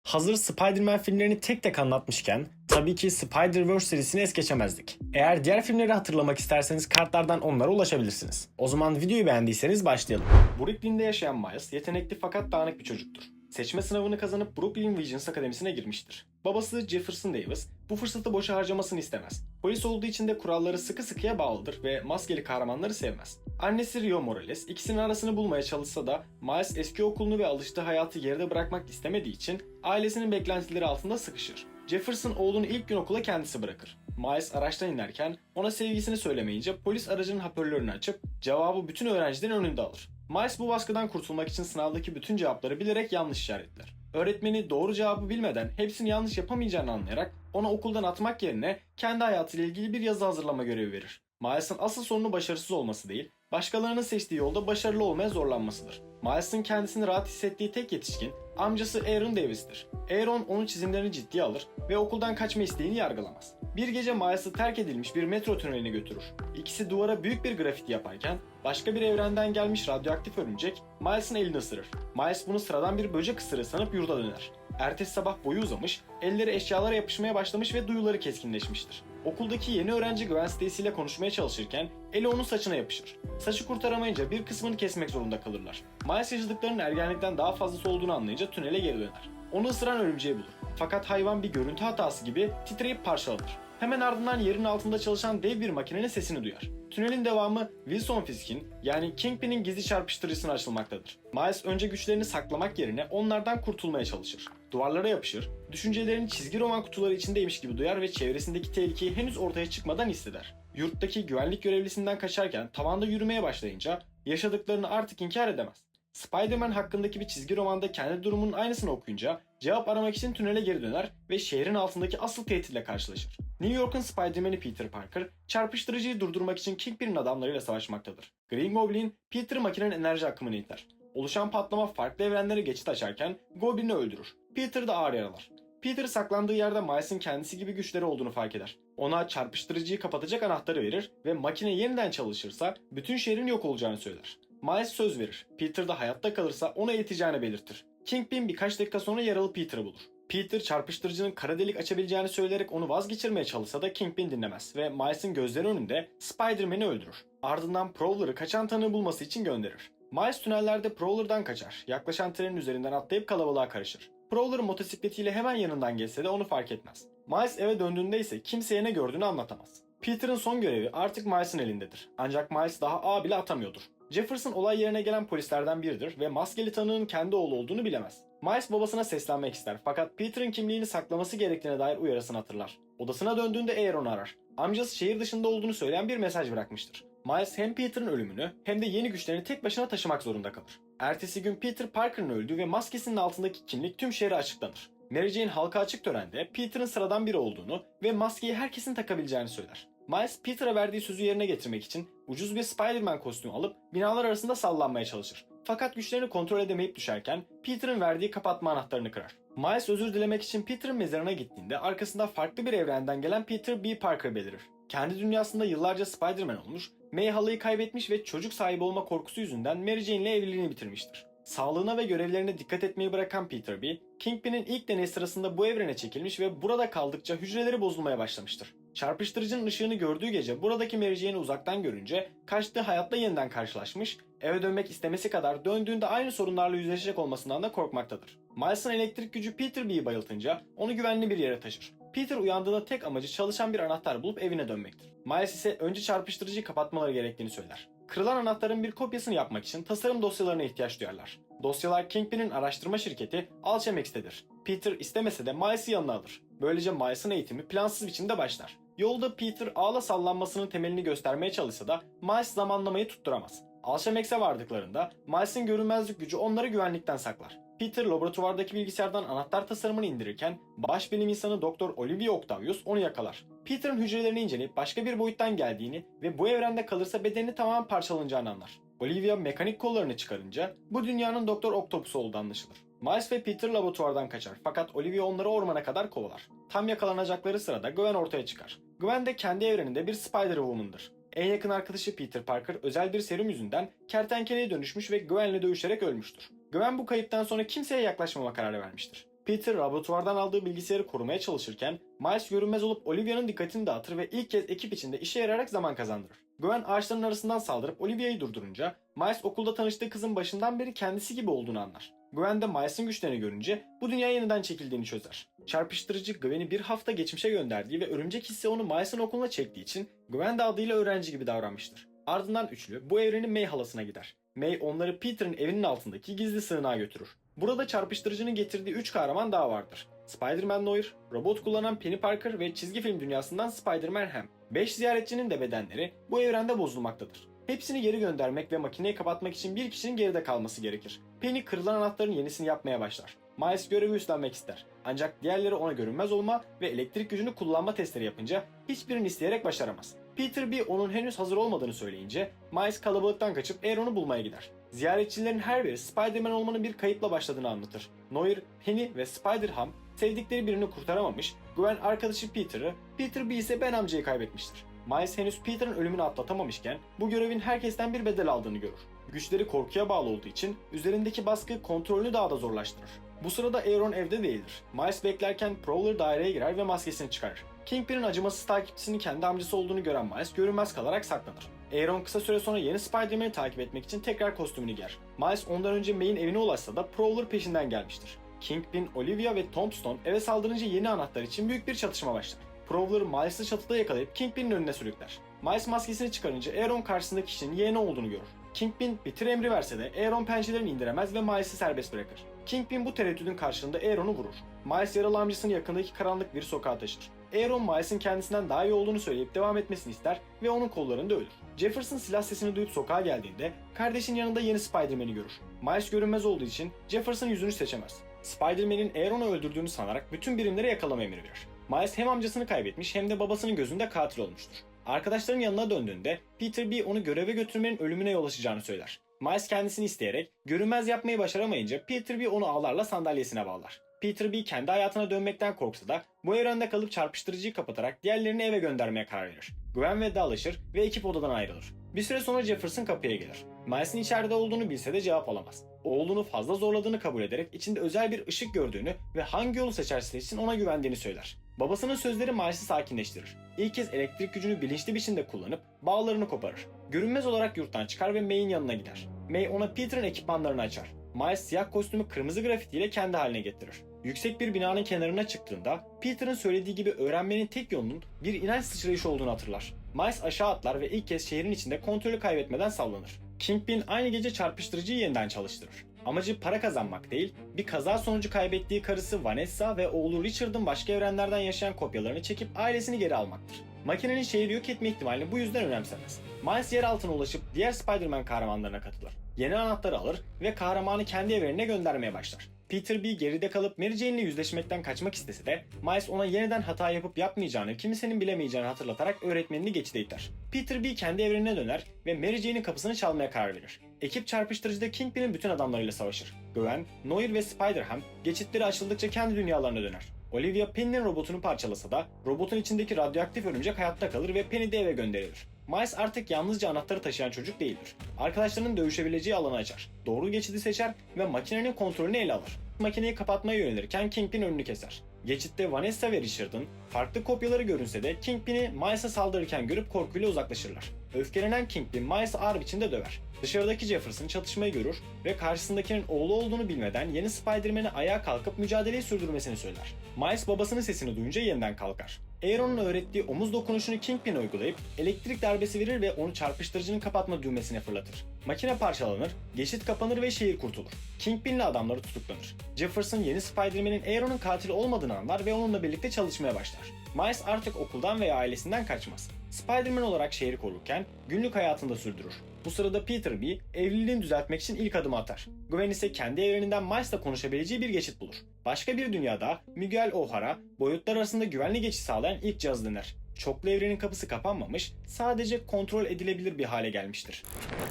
Hazır Spider-Man filmlerini tek tek anlatmışken tabii ki Spider-Verse serisini es geçemezdik. Eğer diğer filmleri hatırlamak isterseniz kartlardan onlara ulaşabilirsiniz. O zaman videoyu beğendiyseniz başlayalım. Brooklyn'de yaşayan Miles yetenekli fakat dağınık bir çocuktur. Seçme sınavını kazanıp Brooklyn Visions Akademisi'ne girmiştir. Babası Jefferson Davis bu fırsatı boşa harcamasını istemez. Polis olduğu için de kuralları sıkı sıkıya bağlıdır ve maskeli kahramanları sevmez. Annesi Rio Morales ikisinin arasını bulmaya çalışsa da Miles eski okulunu ve alıştığı hayatı geride bırakmak istemediği için ailesinin beklentileri altında sıkışır. Jefferson oğlunu ilk gün okula kendisi bırakır. Miles araçtan inerken ona sevgisini söylemeyince polis aracının hoparlörünü açıp cevabı bütün öğrencilerin önünde alır. Miles bu baskıdan kurtulmak için sınavdaki bütün cevapları bilerek yanlış işaretler. Öğretmeni doğru cevabı bilmeden hepsini yanlış yapamayacağını anlayarak ona okuldan atmak yerine kendi hayatıyla ilgili bir yazı hazırlama görevi verir. Miles'ın asıl sorunu başarısız olması değil, başkalarının seçtiği yolda başarılı olmaya zorlanmasıdır. Miles'ın kendisini rahat hissettiği tek yetişkin amcası Aaron Davis'tir. Aaron onun çizimlerini ciddiye alır ve okuldan kaçma isteğini yargılamaz. Bir gece Miles'ı terk edilmiş bir metro tüneline götürür. İkisi duvara büyük bir grafiti yaparken başka bir evrenden gelmiş radyoaktif örümcek Miles'ın elini ısırır. Miles bunu sıradan bir böcek ısırığı sanıp yurda döner. Ertesi sabah boyu uzamış, elleri eşyalara yapışmaya başlamış ve duyuları keskinleşmiştir. Okuldaki yeni öğrenci Gwen Stacy ile konuşmaya çalışırken eli onun saçına yapışır. Saçı kurtaramayınca bir kısmını kesmek zorunda kalırlar. Miles yaşadıklarının ergenlikten daha fazlası olduğunu anlayınca tünele geri döner. Onu ısıran örümceği bulur. Fakat hayvan bir görüntü hatası gibi titreyip parçalanır. Hemen ardından yerin altında çalışan dev bir makinenin sesini duyar. Tünelin devamı Wilson Fisk'in yani Kingpin'in gizli çarpıştırıcısına açılmaktadır. Miles önce güçlerini saklamak yerine onlardan kurtulmaya çalışır. Duvarlara yapışır, düşüncelerini çizgi roman kutuları içindeymiş gibi duyar ve çevresindeki tehlikeyi henüz ortaya çıkmadan hisseder. Yurttaki güvenlik görevlisinden kaçarken tavanda yürümeye başlayınca yaşadıklarını artık inkar edemez. Spider-Man hakkındaki bir çizgi romanda kendi durumunun aynısını okuyunca cevap aramak için tünele geri döner ve şehrin altındaki asıl tehditle karşılaşır. New York'un Spider-Man'i Peter Parker, çarpıştırıcıyı durdurmak için Kingpin'in adamlarıyla savaşmaktadır. Green Goblin, Peter makinenin enerji akımını iter. Oluşan patlama farklı evrenlere geçit açarken Goblin'i öldürür. Peter da ağır yaralar. Peter saklandığı yerde Miles'ın kendisi gibi güçleri olduğunu fark eder. Ona çarpıştırıcıyı kapatacak anahtarı verir ve makine yeniden çalışırsa bütün şehrin yok olacağını söyler. Miles söz verir. Peter da hayatta kalırsa ona eğiteceğini belirtir. Kingpin birkaç dakika sonra yaralı Peter'ı bulur. Peter çarpıştırıcının kara delik açabileceğini söyleyerek onu vazgeçirmeye çalışsa da Kingpin dinlemez ve Miles'ın gözleri önünde Spider-Man'i öldürür. Ardından Prowler'ı kaçan tanığı bulması için gönderir. Miles tünellerde Prowler'dan kaçar. Yaklaşan trenin üzerinden atlayıp kalabalığa karışır. Prowler motosikletiyle hemen yanından geçse de onu fark etmez. Miles eve döndüğünde ise kimseye ne gördüğünü anlatamaz. Peter'ın son görevi artık Miles'ın elindedir. Ancak Miles daha ağ bile atamıyordur. Jefferson olay yerine gelen polislerden biridir ve maskeli tanığın kendi oğlu olduğunu bilemez. Miles babasına seslenmek ister fakat Peter'ın kimliğini saklaması gerektiğine dair uyarısını hatırlar. Odasına döndüğünde Aaron'u arar. Amcası şehir dışında olduğunu söyleyen bir mesaj bırakmıştır. Miles hem Peter'ın ölümünü hem de yeni güçlerini tek başına taşımak zorunda kalır. Ertesi gün Peter Parker'ın öldüğü ve maskesinin altındaki kimlik tüm şehre açıklanır. Mary Jane halka açık törende Peter'ın sıradan biri olduğunu ve maskeyi herkesin takabileceğini söyler. Miles, Peter'a verdiği sözü yerine getirmek için ucuz bir Spider-Man kostümü alıp binalar arasında sallanmaya çalışır. Fakat güçlerini kontrol edemeyip düşerken Peter'ın verdiği kapatma anahtarını kırar. Miles özür dilemek için Peter'ın mezarına gittiğinde arkasında farklı bir evrenden gelen Peter B. Parker belirir. Kendi dünyasında yıllarca Spider-Man olmuş, May halayı kaybetmiş ve çocuk sahibi olma korkusu yüzünden Mary Jane ile evliliğini bitirmiştir. Sağlığına ve görevlerine dikkat etmeyi bırakan Peter B, Kingpin'in ilk deney sırasında bu evrene çekilmiş ve burada kaldıkça hücreleri bozulmaya başlamıştır. Çarpıştırıcının ışığını gördüğü gece buradaki Mary Jane'i uzaktan görünce kaçtığı hayatla yeniden karşılaşmış, eve dönmek istemesi kadar döndüğünde aynı sorunlarla yüzleşecek olmasından da korkmaktadır. Miles'ın elektrik gücü Peter B'yi bayıltınca onu güvenli bir yere taşır. Peter uyandığında tek amacı çalışan bir anahtar bulup evine dönmektir. Miles ise önce çarpıştırıcıyı kapatmaları gerektiğini söyler. Kırılan anahtarın bir kopyasını yapmak için tasarım dosyalarına ihtiyaç duyarlar. Dosyalar Kingpin'in araştırma şirketi Alchemix'tedir. Peter istemese de Miles'ı yanına alır. Böylece Miles'ın eğitimi plansız biçimde başlar. Yolda Peter ağla sallanmasının temelini göstermeye çalışsa da Miles zamanlamayı tutturamaz. Alchemix'e vardıklarında Miles'in görünmezlik gücü onları güvenlikten saklar. Peter laboratuvardaki bilgisayardan anahtar tasarımını indirirken baş bilim insanı Dr. Olivia Octavius onu yakalar. Peter'ın hücrelerini inceleyip başka bir boyuttan geldiğini ve bu evrende kalırsa bedenini tamamen parçalanacağını anlar. Olivia mekanik kollarını çıkarınca bu dünyanın Doktor Octopus olduğu anlaşılır. Miles ve Peter laboratuvardan kaçar fakat Olivia onları ormana kadar kovalar. Tam yakalanacakları sırada Gwen ortaya çıkar. Gwen de kendi evreninde bir Spider-Woman'dır. En yakın arkadaşı Peter Parker özel bir serum yüzünden kertenkeleye dönüşmüş ve Gwen'le dövüşerek ölmüştür. Gwen bu kayıptan sonra kimseye yaklaşmama kararı vermiştir. Peter laboratuvardan aldığı bilgisayarı korumaya çalışırken Miles görünmez olup Olivia'nın dikkatini dağıtır ve ilk kez ekip içinde işe yarayarak zaman kazandırır. Gwen ağaçların arasından saldırıp Olivia'yı durdurunca Miles okulda tanıştığı kızın başından beri kendisi gibi olduğunu anlar. Gwen de Miles'ın güçlerini görünce bu dünyaya yeniden çekildiğini çözer. Çarpıştırıcı Gwen'i bir hafta geçmişe gönderdiği ve örümcek hissi onu Miles'ın okuluna çektiği için Gwen de adıyla öğrenci gibi davranmıştır. Ardından üçlü bu evrenin May halasına gider. May onları Peter'ın evinin altındaki gizli sığınağa götürür. Burada çarpıştırıcının getirdiği 3 kahraman daha vardır. Spider-Man Noir, robot kullanan Penny Parker ve çizgi film dünyasından Spider-Man Ham. 5 ziyaretçinin de bedenleri bu evrende bozulmaktadır. Hepsini geri göndermek ve makineyi kapatmak için bir kişinin geride kalması gerekir. Penny kırılan anahtarın yenisini yapmaya başlar. Miles görevi üstlenmek ister. Ancak diğerleri ona görünmez olma ve elektrik gücünü kullanma testleri yapınca hiçbirini isteyerek başaramaz. Peter B onun henüz hazır olmadığını söyleyince Miles kalabalıktan kaçıp Aaron'u bulmaya gider. Ziyaretçilerin her biri Spider-Man olmanın bir kayıpla başladığını anlatır. Noir, Penny ve Spider-Ham sevdikleri birini kurtaramamış, Gwen arkadaşı Peter'ı, Peter B ise Ben amcayı kaybetmiştir. Miles henüz Peter'ın ölümünü atlatamamışken bu görevin herkesten bir bedel aldığını görür. Güçleri korkuya bağlı olduğu için üzerindeki baskı kontrolünü daha da zorlaştırır. Bu sırada Aaron evde değildir. Miles beklerken Prowler daireye girer ve maskesini çıkarır. Kingpin'in acımasız takipçisinin kendi amcası olduğunu gören Miles görünmez kalarak saklanır. Aaron kısa süre sonra yeni Spider-Man'i takip etmek için tekrar kostümünü giyer. Miles ondan önce May'in evine ulaşsa da Prowler peşinden gelmiştir. Kingpin, Olivia ve Tombstone eve saldırınca yeni anahtar için büyük bir çatışma başlar. Prowler Miles'ı çatıda yakalayıp Kingpin'in önüne sürükler. Miles maskesini çıkarınca Aaron karşısındaki kişinin yeğeni olduğunu görür. Kingpin bitir emri verse de Aaron pençelerini indiremez ve Miles'ı serbest bırakır. Kingpin bu tereddüdün karşılığında Aaron'u vurur. Miles yaralı amcasını yakındaki karanlık bir sokağa taşır. Aaron Miles'ın kendisinden daha iyi olduğunu söyleyip devam etmesini ister ve onun kollarında ölür. Jefferson silah sesini duyup sokağa geldiğinde kardeşinin yanında yeni Spider-Man'i görür. Miles görünmez olduğu için Jefferson yüzünü seçemez. Spider-Man'in Aaron'u öldürdüğünü sanarak bütün birimlere yakalama emri verir. Miles hem amcasını kaybetmiş hem de babasının gözünde katil olmuştur. Arkadaşların yanına döndüğünde Peter B onu göreve götürmenin ölümüne yol açacağını söyler. Miles kendisini isteyerek görünmez yapmayı başaramayınca Peter B onu ağlarla sandalyesine bağlar. Peter B kendi hayatına dönmekten korksa da bu evrende kalıp çarpıştırıcıyı kapatarak diğerlerini eve göndermeye karar verir. Gwen ve alışır ve ekip odadan ayrılır. Bir süre sonra Jefferson kapıya gelir. Miles'in içeride olduğunu bilse de cevap alamaz. Oğlunu fazla zorladığını kabul ederek içinde özel bir ışık gördüğünü ve hangi yolu seçerse seçsin ona güvendiğini söyler. Babasının sözleri Miles'ı sakinleştirir. İlk kez elektrik gücünü bilinçli biçimde kullanıp bağlarını koparır. Görünmez olarak yurttan çıkar ve May'in yanına gider. May ona Peter'ın ekipmanlarını açar. Miles siyah kostümü kırmızı grafitiyle kendi haline getirir. Yüksek bir binanın kenarına çıktığında Peter'ın söylediği gibi öğrenmenin tek yolunun bir inanç sıçrayışı olduğunu hatırlar. Miles aşağı atlar ve ilk kez şehrin içinde kontrolü kaybetmeden sallanır. Kingpin aynı gece çarpıştırıcıyı yeniden çalıştırır. Amacı para kazanmak değil, bir kaza sonucu kaybettiği karısı Vanessa ve oğlu Richard'ın başka evrenlerden yaşayan kopyalarını çekip ailesini geri almaktır. Makinenin şehri yok etme ihtimalini bu yüzden önemsemez. Miles yer altına ulaşıp diğer Spider-Man kahramanlarına katılır. Yeni anahtarı alır ve kahramanı kendi evrenine göndermeye başlar. Peter B geride kalıp Mary Jane'le yüzleşmekten kaçmak istese de Miles ona yeniden hata yapıp yapmayacağını kimsenin bilemeyeceğini hatırlatarak öğretmenini geçide iter. Peter B kendi evrenine döner ve Mary Jane'in kapısını çalmaya karar verir. Ekip çarpıştırıcıda Kingpin'in bütün adamlarıyla savaşır. Gwen, Noir ve Spider-Ham geçitleri açıldıkça kendi dünyalarına döner. Olivia Penny'nin robotunu parçalasa da robotun içindeki radyoaktif örümcek hayatta kalır ve Penny de eve gönderilir. Miles artık yalnızca anahtarı taşıyan çocuk değildir. Arkadaşlarının dövüşebileceği alanı açar. Doğru geçidi seçer ve makinenin kontrolünü ele alır. Makineyi kapatmaya yönelirken Kingpin önünü keser. Geçitte Vanessa ve Richard'ın farklı kopyaları görünse de Kingpin'i Miles'a saldırırken görüp korkuyla uzaklaşırlar. Öfkelenen Kingpin Miles'ı ağır biçimde döver. Dışarıdaki Jefferson çatışmayı görür ve karşısındakinin oğlu olduğunu bilmeden yeni Spider-Man'e ayağa kalkıp mücadeleyi sürdürmesini söyler. Miles babasının sesini duyunca yeniden kalkar. Aaron'un öğrettiği omuz dokunuşunu Kingpin'e uygulayıp elektrik darbesi verir ve onu çarpıştırıcının kapatma düğmesine fırlatır. Makine parçalanır, geçit kapanır ve şehir kurtulur. Kingpin'le adamları tutuklanır. Jefferson yeni Spider-Man'in Aaron'un katili olmadığını anlar ve onunla birlikte çalışmaya başlar. Miles artık okuldan veya ailesinden kaçmaz. Spider-Man olarak şehri korurken günlük hayatını da sürdürür. Bu sırada Peter B evliliğini düzeltmek için ilk adımı atar. Gwen ise kendi evreninden Miles'la konuşabileceği bir geçit bulur. Başka bir dünyada Miguel O'Hara boyutlar arasında güvenli geçiş sağlayan ilk cihazı dener. Çoklu evrenin kapısı kapanmamış, sadece kontrol edilebilir bir hale gelmiştir.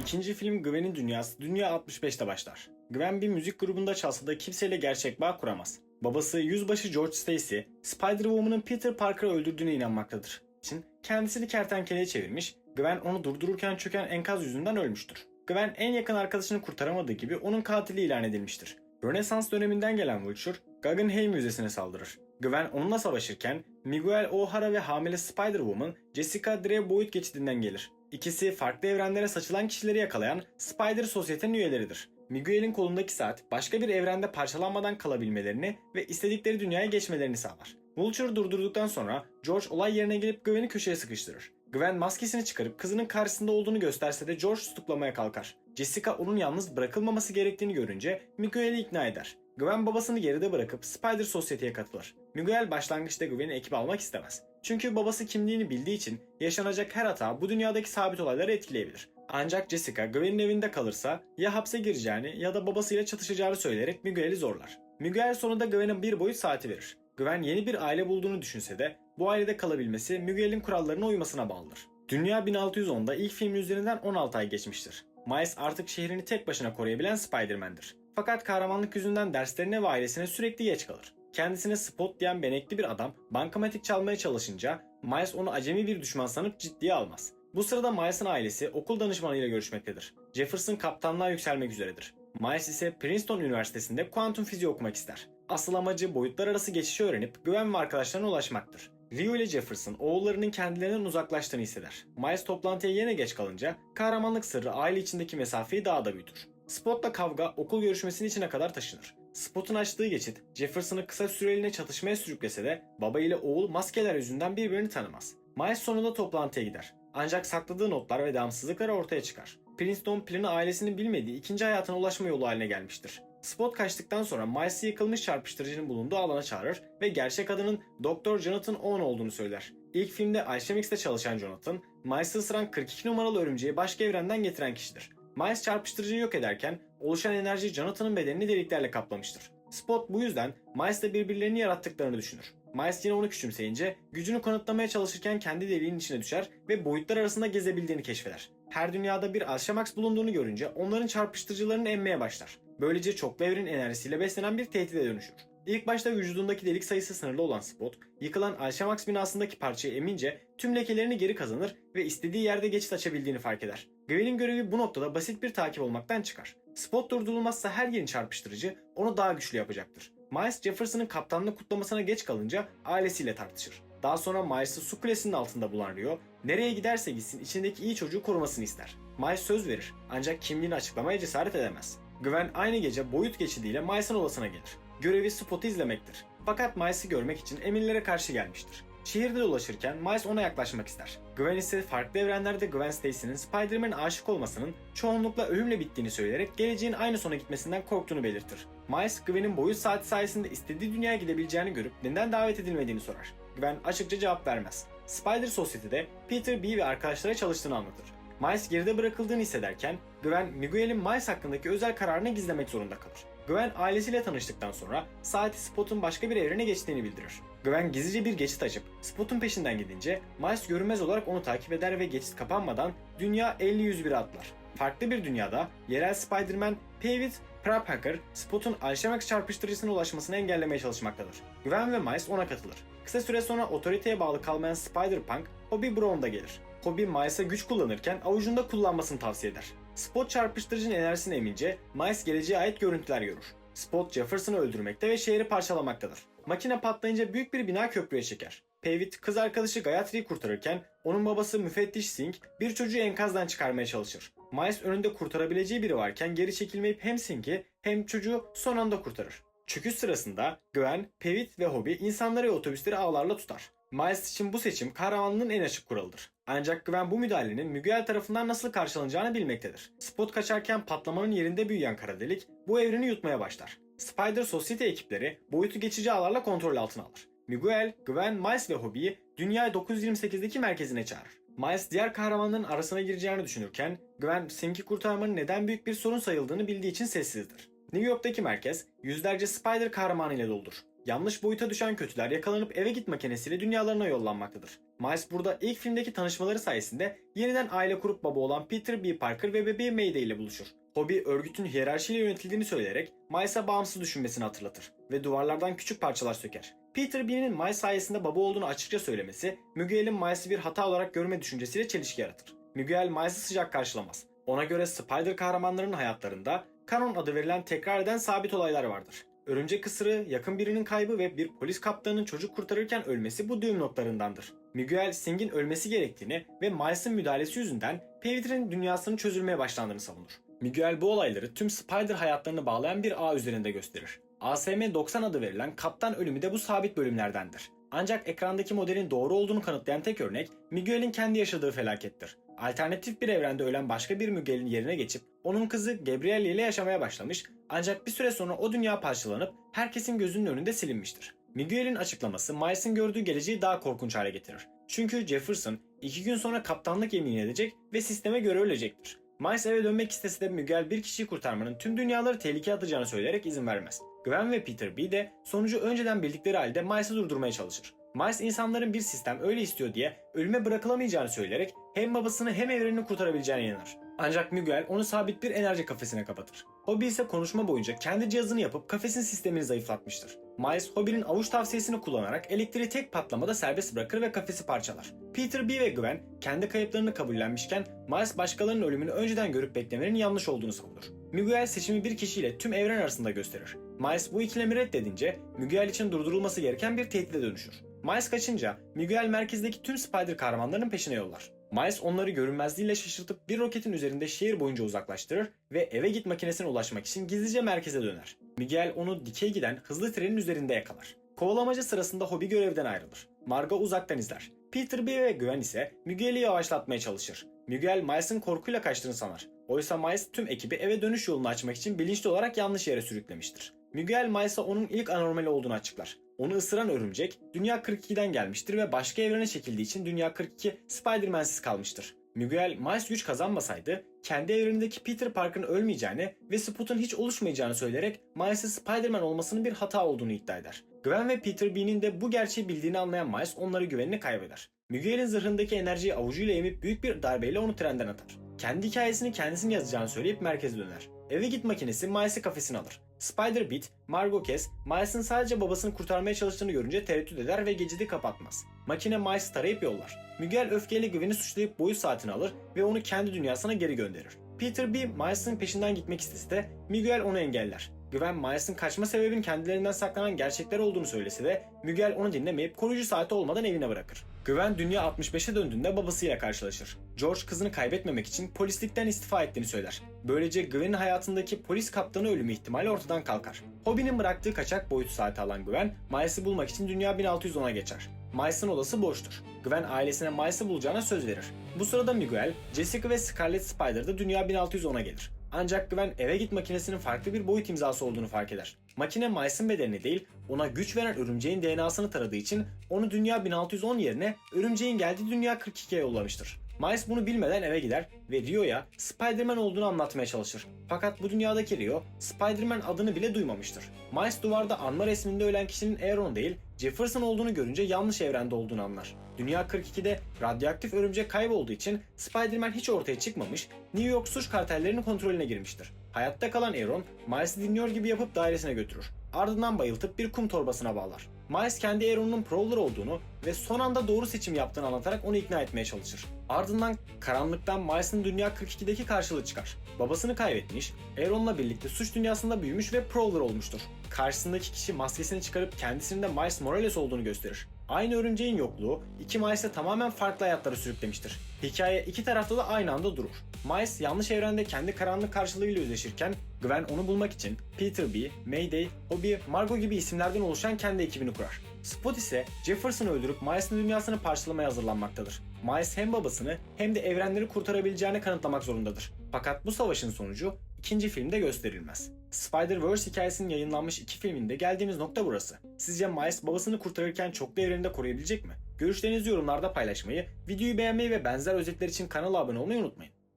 İkinci film Gwen'in dünyası Dünya 65'te başlar. Gwen bir müzik grubunda çalsa da kimseyle gerçek bağ kuramaz. Babası Yüzbaşı George Stacy, Spider-Woman'ın Peter Parker'ı öldürdüğüne inanmaktadır. İçin kendisini kertenkeleye çevirmiş, Gwen onu durdururken çöken enkaz yüzünden ölmüştür. Gwen en yakın arkadaşını kurtaramadığı gibi onun katili ilan edilmiştir. Rönesans döneminden gelen Vulture, Guggenheim Müzesi'ne saldırır. Gwen onunla savaşırken Miguel O'Hara ve hamile Spider-Woman Jessica Drew boyut geçidinden gelir. İkisi farklı evrenlere saçılan kişileri yakalayan Spider Sosyete'nin üyeleridir. Miguel'in kolundaki saat başka bir evrende parçalanmadan kalabilmelerini ve istedikleri dünyaya geçmelerini sağlar. Vulture'u durdurduktan sonra George olay yerine gelip Gwen'i köşeye sıkıştırır. Gwen maskesini çıkarıp kızının karşısında olduğunu gösterse de George tutuklamaya kalkar. Jessica onun yalnız bırakılmaması gerektiğini görünce Miguel'i ikna eder. Gwen babasını geride bırakıp Spider Sosyete'ye katılır. Miguel başlangıçta Gwen'i ekibe almak istemez. Çünkü babası kimliğini bildiği için yaşanacak her hata bu dünyadaki sabit olayları etkileyebilir. Ancak Jessica Gwen'in evinde kalırsa ya hapse gireceğini ya da babasıyla çatışacağını söyleyerek Miguel'i zorlar. Miguel sonunda Gwen'e bir boyut saati verir. Gwen yeni bir aile bulduğunu düşünse de bu ailede kalabilmesi Miguel'in kurallarına uymasına bağlıdır. Dünya 1610'da ilk filmin üzerinden 16 ay geçmiştir. Miles artık şehrini tek başına koruyabilen Spider-Man'dir. Fakat kahramanlık yüzünden derslerine ve ailesine sürekli geç kalır. Kendisine Spot diyen benekli bir adam bankamatik çalmaya çalışınca Miles onu acemi bir düşman sanıp ciddiye almaz. Bu sırada Miles'ın ailesi okul danışmanıyla görüşmektedir. Jefferson kaptanlığa yükselmek üzeredir. Miles ise Princeton Üniversitesi'nde kuantum fiziği okumak ister. Asıl amacı boyutlar arası geçişi öğrenip Gwen ve arkadaşlarına ulaşmaktır. Rio ile Jefferson oğullarının kendilerinden uzaklaştığını hisseder. Miles toplantıya yine geç kalınca kahramanlık sırrı aile içindeki mesafeyi daha da büyütür. Spot'la kavga okul görüşmesinin içine kadar taşınır. Spot'un açtığı geçit Jefferson'ı kısa süreliğine çatışmaya sürüklese de baba ile oğul maskeler yüzünden birbirini tanımaz. Miles sonunda toplantıya gider. Ancak sakladığı notlar ve devamsızlıkları ortaya çıkar. Princeton planı ailesinin bilmediği ikinci hayatına ulaşma yolu haline gelmiştir. Spot kaçtıktan sonra Miles'ı yıkılmış çarpıştırıcının bulunduğu alana çağırır ve gerçek adının Dr. Jonathan Owen olduğunu söyler. İlk filmde Alchemix'te çalışan Jonathan, Miles'ı ısıran 42 numaralı örümceği başka evrenden getiren kişidir. Miles çarpıştırıcıyı yok ederken oluşan enerji Jonathan'ın bedenini deliklerle kaplamıştır. Spot bu yüzden Miles'la birbirlerini yarattıklarını düşünür. Miles yine onu küçümseyince gücünü kanıtlamaya çalışırken kendi deliğinin içine düşer ve boyutlar arasında gezebildiğini keşfeder. Her dünyada bir Alchemax bulunduğunu görünce onların çarpıştırıcılarını emmeye başlar. Böylece çoklu evrenin enerjisiyle beslenen bir tehdide dönüşür. İlk başta vücudundaki delik sayısı sınırlı olan Spot, yıkılan Alchemax binasındaki parçayı emince tüm lekelerini geri kazanır ve istediği yerde geçit açabildiğini fark eder. Gwen'in görevi bu noktada basit bir takip olmaktan çıkar. Spot durdurulmazsa her yeni çarpıştırıcı onu daha güçlü yapacaktır. Miles Jefferson'ın kaptanlık kutlamasına geç kalınca ailesiyle tartışır. Daha sonra Miles'ı su kulesinin altında bulan Rio, nereye giderse gitsin içindeki iyi çocuğu korumasını ister. Miles söz verir ancak kimliğini açıklamaya cesaret edemez. Gwen aynı gece boyut geçidiyle Miles'ın odasına gelir. Görevi Spot'u izlemektir. Fakat Miles'ı görmek için emirlere karşı gelmiştir. Şehirde dolaşırken Miles ona yaklaşmak ister. Gwen ise farklı evrenlerde Gwen Stacy'nin Spider-Man'e aşık olmasının çoğunlukla ölümle bittiğini söyleyerek geleceğin aynı sona gitmesinden korktuğunu belirtir. Miles, Gwen'in boyut saati sayesinde istediği dünyaya gidebileceğini görüp neden davet edilmediğini sorar. Gwen açıkça cevap vermez. Spider Society'de Peter B ve arkadaşlara çalıştığını anlatır. Miles geride bırakıldığını hissederken Gwen, Miguel'in Miles hakkındaki özel kararını gizlemek zorunda kalır. Gwen ailesiyle tanıştıktan sonra saati Spot'un başka bir evrene geçtiğini bildirir. Gwen gizlice bir geçit açıp Spot'un peşinden gidince Miles görünmez olarak onu takip eder ve geçit kapanmadan dünya 50-101'e atlar. Farklı bir dünyada yerel Spider-Man Pevit Praphaker, Spot'un Alchemax çarpıştırıcısına ulaşmasını engellemeye çalışmaktadır. Gwen ve Miles ona katılır. Kısa süre sonra otoriteye bağlı kalmayan Spider-Punk, Hobie Brown da gelir. Hobie Miles'a güç kullanırken avucunda kullanmasını tavsiye eder. Spot çarpıştırıcının enerjisini emince Miles geleceğe ait görüntüler görür. Spot Jefferson'ı öldürmekte ve şehri parçalamaktadır. Makine patlayınca büyük bir bina köprüye çeker. Pevit kız arkadaşı Gayatri'yi kurtarırken onun babası müfettiş Singh bir çocuğu enkazdan çıkarmaya çalışır. Miles önünde kurtarabileceği biri varken geri çekilmeyip hem Singh'i hem çocuğu son anda kurtarır. Çöküş sırasında Gwen, Pevit ve Hobie insanları ve otobüsleri ağlarla tutar. Miles için bu seçim kahramanlığın en açık kuralıdır. Ancak Gwen bu müdahalenin Miguel tarafından nasıl karşılanacağını bilmektedir. Spot kaçarken patlamanın yerinde büyüyen kara delik bu evreni yutmaya başlar. Spider Society ekipleri boyutu geçici ağlarla kontrol altına alır. Miguel, Gwen, Miles ve Hobie'yi Dünya 928'deki merkezine çağırır. Miles diğer kahramanların arasına gireceğini düşünürken Gwen, Singh'i kurtarmanın neden büyük bir sorun sayıldığını bildiği için sessizdir. New York'taki merkez yüzlerce Spider kahramanı ile doludur. Yanlış boyuta düşen kötüler yakalanıp eve git makinesiyle dünyalarına yollanmaktadır. Miles burada ilk filmdeki tanışmaları sayesinde yeniden aile kurup baba olan Peter B. Parker ve bebeği Mayday ile buluşur. Hobie örgütün hiyerarşiyle yönetildiğini söyleyerek Miles'a bağımsız düşünmesini hatırlatır ve duvarlardan küçük parçalar söker. Peter B'nin Miles sayesinde baba olduğunu açıkça söylemesi, Miguel'in Miles'i bir hata olarak görme düşüncesiyle çelişki yaratır. Miguel Miles'ı sıcak karşılamaz. Ona göre Spider kahramanlarının hayatlarında kanon adı verilen tekrar eden sabit olaylar vardır. Örümcek ısırığı, yakın birinin kaybı ve bir polis kaptanının çocuk kurtarırken ölmesi bu düğüm noktalarındandır. Miguel, Sting'in ölmesi gerektiğini ve Miles'ın müdahalesi yüzünden Peter'in dünyasının çözülmeye başlandığını savunur. Miguel bu olayları tüm Spider hayatlarını bağlayan bir ağ üzerinde gösterir. ASM-90 adı verilen kaptan ölümü de bu sabit bölümlerdendir. Ancak ekrandaki modelin doğru olduğunu kanıtlayan tek örnek Miguel'in kendi yaşadığı felakettir. Alternatif bir evrende ölen başka bir Miguel'in yerine geçip onun kızı Gabrielle ile yaşamaya başlamış, ancak bir süre sonra o dünya parçalanıp herkesin gözünün önünde silinmiştir. Miguel'in açıklaması Miles'ın gördüğü geleceği daha korkunç hale getirir. Çünkü Jefferson 2 gün sonra kaptanlık yemin edecek ve sisteme göre ölecektir. Miles eve dönmek istese de Miguel bir kişiyi kurtarmanın tüm dünyaları tehlikeye atacağını söyleyerek izin vermez. Gwen ve Peter B de sonucu önceden bildikleri halde Miles'ı durdurmaya çalışır. Miles insanların bir sistem öyle istiyor diye ölüme bırakılamayacağını söyleyerek hem babasını hem evrenini kurtarabileceğine inanır. Ancak Miguel onu sabit bir enerji kafesine kapatır. Hobie ise konuşma boyunca kendi cihazını yapıp kafesin sistemini zayıflatmıştır. Miles, Hobie'nin avuç tavsiyesini kullanarak elektriği tek patlamada serbest bırakır ve kafesi parçalar. Peter B ve Gwen kendi kayıplarını kabullenmişken Miles başkalarının ölümünü önceden görüp beklemenin yanlış olduğunu savunur. Miguel seçimi bir kişiyle tüm evren arasında gösterir. Miles bu ikilemi reddedince Miguel için durdurulması gereken bir tehdide dönüşür. Miles kaçınca Miguel merkezdeki tüm Spider kahramanlarının peşine yollar. Miles onları görünmezliğiyle şaşırtıp bir roketin üzerinde şehir boyunca uzaklaştırır ve eve git makinesine ulaşmak için gizlice merkeze döner. Miguel onu dikey giden hızlı trenin üzerinde yakalar. Kovalamacı sırasında Hobie görevden ayrılır. Marga uzaktan izler. Peter B ve Gwen ise Miguel'i yavaşlatmaya çalışır. Miguel Miles'ın korkuyla kaçtığını sanar. Oysa Miles tüm ekibi eve dönüş yolunu açmak için bilinçli olarak yanlış yere sürüklemiştir. Miguel Miles'a onun ilk anormali olduğunu açıklar. Onu ısıran örümcek Dünya 42'den gelmiştir ve başka evrene çekildiği için Dünya 42 Spider-Man'siz kalmıştır. Miguel, Miles güç kazanmasaydı kendi evrenindeki Peter Parker'ın ölmeyeceğini ve Spot'un hiç oluşmayacağını söyleyerek Miles'ın Spider-Man olmasının bir hata olduğunu iddia eder. Gwen ve Peter B'nin de bu gerçeği bildiğini anlayan Miles onları güvenini kaybeder. Miguel'in zırhındaki enerjiyi avucuyla emip büyük bir darbeyle onu trenden atar. Kendi hikayesini kendisinin yazacağını söyleyip merkeze döner. Eve git makinesi Miles'i kafesine alır. Spider-Bit, Margot Kess, Miles'ın sadece babasını kurtarmaya çalıştığını görünce tereddüt eder ve geçidi kapatmaz. Makine Miles'ı tarayıp yollar. Miguel öfkeyle Gwen'i suçlayıp boyut saatini alır ve onu kendi dünyasına geri gönderir. Peter B, Miles'ın peşinden gitmek istese de Miguel onu engeller. Gwen, Miles'ın kaçma sebebinin kendilerinden saklanan gerçekler olduğunu söylese de Miguel onu dinlemeyip koruyucu saati olmadan evine bırakır. Gwen dünya 65'e döndüğünde babasıyla karşılaşır. George kızını kaybetmemek için polislikten istifa ettiğini söyler. Böylece Gwen'in hayatındaki polis kaptanı ölümü ihtimali ortadan kalkar. Hobie'nin bıraktığı kaçak boyut saati alan Gwen, Miles'ı bulmak için dünya 1610'a geçer. Miles'ın odası boştur. Gwen ailesine Miles'ı bulacağına söz verir. Bu sırada Miguel, Jessica ve Scarlet Spider da dünya 1610'a gelir. Ancak Gwen eve git makinesinin farklı bir boyut imzası olduğunu fark eder. Makine Miles'ın bedenini değil, ona güç veren örümceğin DNA'sını taradığı için onu dünya 1610 yerine örümceğin geldiği dünya 42'ye yollamıştır. Miles bunu bilmeden eve gider ve Rio'ya Spider-Man olduğunu anlatmaya çalışır. Fakat bu dünyadaki Rio, Spider-Man adını bile duymamıştır. Miles duvarda anma resminde ölen kişinin Aaron değil, Jefferson olduğunu görünce yanlış evrende olduğunu anlar. Dünya 42'de radyoaktif örümcek kaybolduğu için Spider-Man hiç ortaya çıkmamış, New York suç kartellerinin kontrolüne girmiştir. Hayatta kalan Aaron, Miles'ı dinliyor gibi yapıp dairesine götürür. Ardından bayıltıp bir kum torbasına bağlar. Miles kendi Aaron'un Prowler olduğunu ve son anda doğru seçim yaptığını anlatarak onu ikna etmeye çalışır. Ardından karanlıktan Miles'ın Dünya 42'deki karşılığı çıkar. Babasını kaybetmiş, Aaron'la birlikte suç dünyasında büyümüş ve Prowler olmuştur. Karşısındaki kişi maskesini çıkarıp kendisinin de Miles Morales olduğunu gösterir. Aynı örümceğin yokluğu iki Miles'e tamamen farklı hayatlara sürüklemiştir. Hikaye iki tarafta da aynı anda durur. Miles yanlış evrende kendi karanlık karşılığıyla yüzleşirken Gwen onu bulmak için Peter B, Mayday, Hobie, Margot gibi isimlerden oluşan kendi ekibini kurar. Spot ise Jefferson'ı öldürüp Miles'ın dünyasını parçalamaya hazırlanmaktadır. Miles hem babasını hem de evrenleri kurtarabileceğini kanıtlamak zorundadır. Fakat bu savaşın sonucu ikinci filmde gösterilmez. Spider-Verse hikayesinin yayınlanmış iki filminde geldiğimiz nokta burası. Sizce Miles babasını kurtarırken çoklu evreni koruyabilecek mi? Görüşlerinizi yorumlarda paylaşmayı, videoyu beğenmeyi ve benzer özetler için kanala abone olmayı unutmayın.